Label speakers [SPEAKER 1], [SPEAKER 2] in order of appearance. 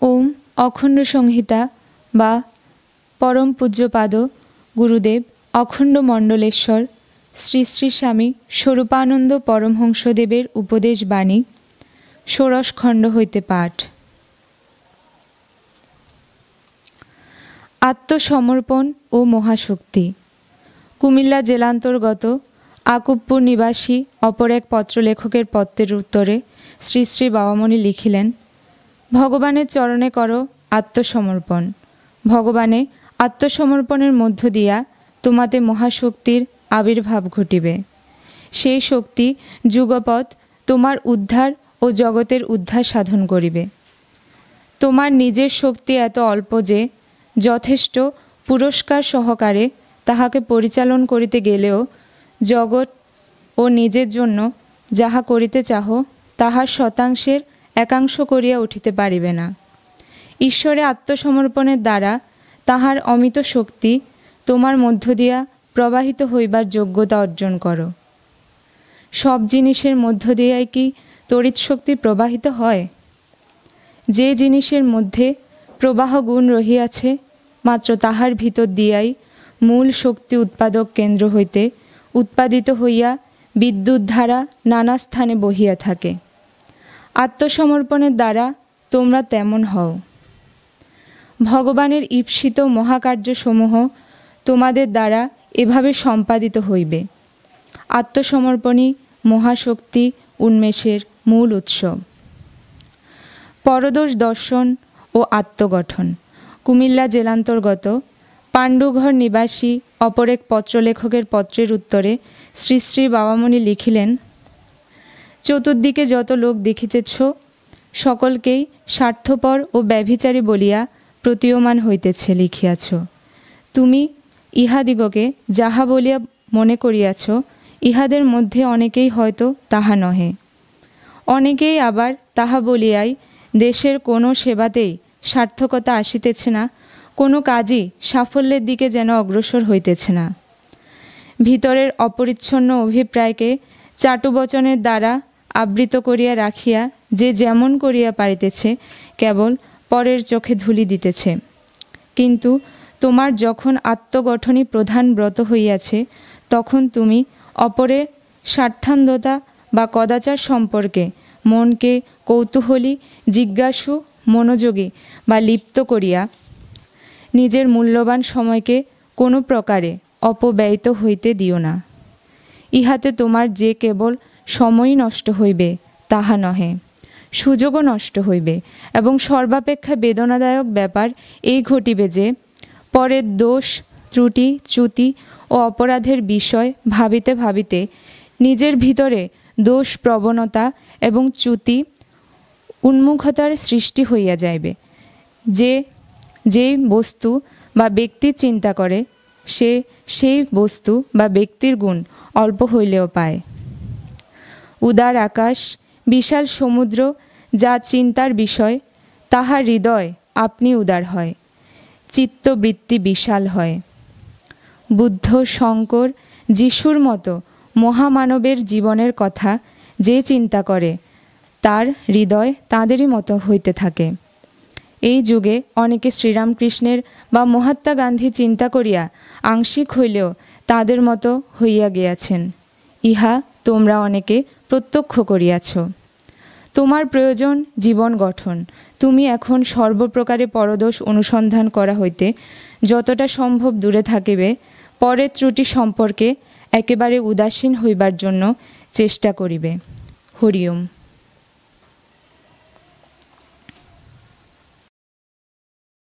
[SPEAKER 1] ওম অখণ্ড সংহিতা বা পরম পূজ্যপাদ গুরুদেব অখণ্ড মণ্ডলেশ্বর শ্রী শ্রী স্বামী স্বরূপানন্দ পরমহংসদেবের উপদেশ বাণী ষোড়শ খণ্ড হইতে পাঠ। আত্মসমর্পণ ও মহাশক্তি। কুমিল্লা জেলান্তর্গত আকুবপুর নিবাসী অপর এক পত্রলেখকের পত্রের উত্তরে শ্রী শ্রী বাবামণি লিখিলেন, ভগবানের চরণে করো আত্মসমর্পণ। ভগবানে আত্মসমর্পণের মধ্য দিয়া তোমাতে মহাশক্তির আবির্ভাব ঘটিবে। সেই শক্তি যুগপৎ তোমার উদ্ধার ও জগতের উদ্ধার সাধন করিবে। তোমার নিজের শক্তি এত অল্প যে যথেষ্ট পুরস্কার সহকারে তাহাকে পরিচালন করিতে গেলেও জগৎ ও নিজের জন্য যাহা করিতে চাহ তাহার শতাংশের একাংশ করিয়া উঠিতে পারিবে না। ঈশ্বরে আত্মসমর্পণের দ্বারা তাহার অমিত শক্তি তোমার মধ্য দিয়া প্রবাহিত হইবার যোগ্যতা অর্জন করো। সব জিনিসের মধ্য দিয়াই কি তড়িৎ শক্তি প্রবাহিত হয়? যে জিনিসের মধ্যে প্রবাহ গুণ রহিয়াছে মাত্র তাহার ভিতর দিয়াই মূল শক্তি উৎপাদক কেন্দ্র হইতে উৎপাদিত হইয়া বিদ্যুৎ ধারা নানা স্থানে বহিয়া থাকে। আত্মসমর্পণের দ্বারা তোমরা তেমন হও। ভগবানের ঈপ্সিত মহাকার্যসমূহ তোমাদের দ্বারা এভাবে সম্পাদিত হইবে। আত্মসমর্পণই মহাশক্তি উন্মেষের মূল উৎস। পরদোষ দর্শন ও আত্মগঠন। কুমিল্লা জেলান্তর্গত পাণ্ডুঘর নিবাসী অপর এক পত্রলেখকের পত্রের উত্তরে শ্রী শ্রী বাবামণি লিখিলেন, চতুর্দিকে যত লোক দেখিতেছ সকলকেই স্বার্থপর ও ব্যভিচারী বলিয়া প্রতীয়মান হইতেছে লিখিয়াছ। তুমি ইহাদিগকে যাহা বলিয়া মনে করিয়াছ ইহাদের মধ্যে অনেকেই হয়তো তাহা নহে। অনেকেই আবার তাহা বলিয়াই দেশের কোনো সেবাতেই সার্থকতা আসিতেছে না, কোনো কাজই সাফল্যের দিকে যেন অগ্রসর হইতেছে না। ভিতরের অপরিচ্ছন্ন অভিপ্রায়কে চাটুবচনের দ্বারা আবৃত করিয়া রাখিয়া যে যেমন করিয়া পারিতেছে কেবল পরের চোখে ধুলি দিতেছে। কিন্তু তোমার যখন আত্মগঠনই প্রধান ব্রত হইয়াছে তখন তুমি অপরের স্বার্থান্ধতা বা কদাচার সম্পর্কে মনকে কৌতূহলী, জিজ্ঞাসু, মনোযোগী বা লিপ্ত করিয়া নিজের মূল্যবান সময়কে কোনো প্রকারে অপব্যয়িত হইতে দিও না। ইহাতে তোমার যে কেবল সময়ই নষ্ট হইবে তাহা নহে, সুযোগও নষ্ট হইবে এবং সর্বাপেক্ষা বেদনাদায়ক ব্যাপার এই ঘটিবে যে পরের দোষ, ত্রুটি, চ্যুতি ও অপরাধের বিষয় ভাবিতে ভাবিতে নিজের ভিতরে দোষ প্রবণতা এবং চ্যুতি উন্মুখতার সৃষ্টি হইয়া যাইবে। যেই বস্তু বা ব্যক্তির চিন্তা করে সে সেই বস্তু বা ব্যক্তির গুণ অল্প হইলেও পায়। উদার আকাশ, বিশাল সমুদ্র যা চিন্তার বিষয় তাহার হৃদয় আপনি উদার হয়, চিত্তবৃত্তি বিশাল হয়। বুদ্ধ, শঙ্কর, যিশুর মতো মহামানবের জীবনের কথা যে চিন্তা করে তার হৃদয় তাঁদেরই মতো হইতে থাকে। এই যুগে অনেকে শ্রীরামকৃষ্ণের বা মহাত্মা গান্ধী চিন্তা করিয়া আংশিক হইলেও তাদের মতো হইয়া গিয়াছেন। ইহা তোমরা অনেকে প্রত্যক্ষ করিয়াছ। তোমার প্রয়োজন জীবন গঠন। তুমি এখন সর্বপ্রকারে পরদোষ অনুসন্ধান করা হইতে যতটা সম্ভব দূরে থাকিবে, পরের ত্রুটি সম্পর্কে একেবারে উদাসীন হইবার জন্য চেষ্টা করিবে। হরি ওম।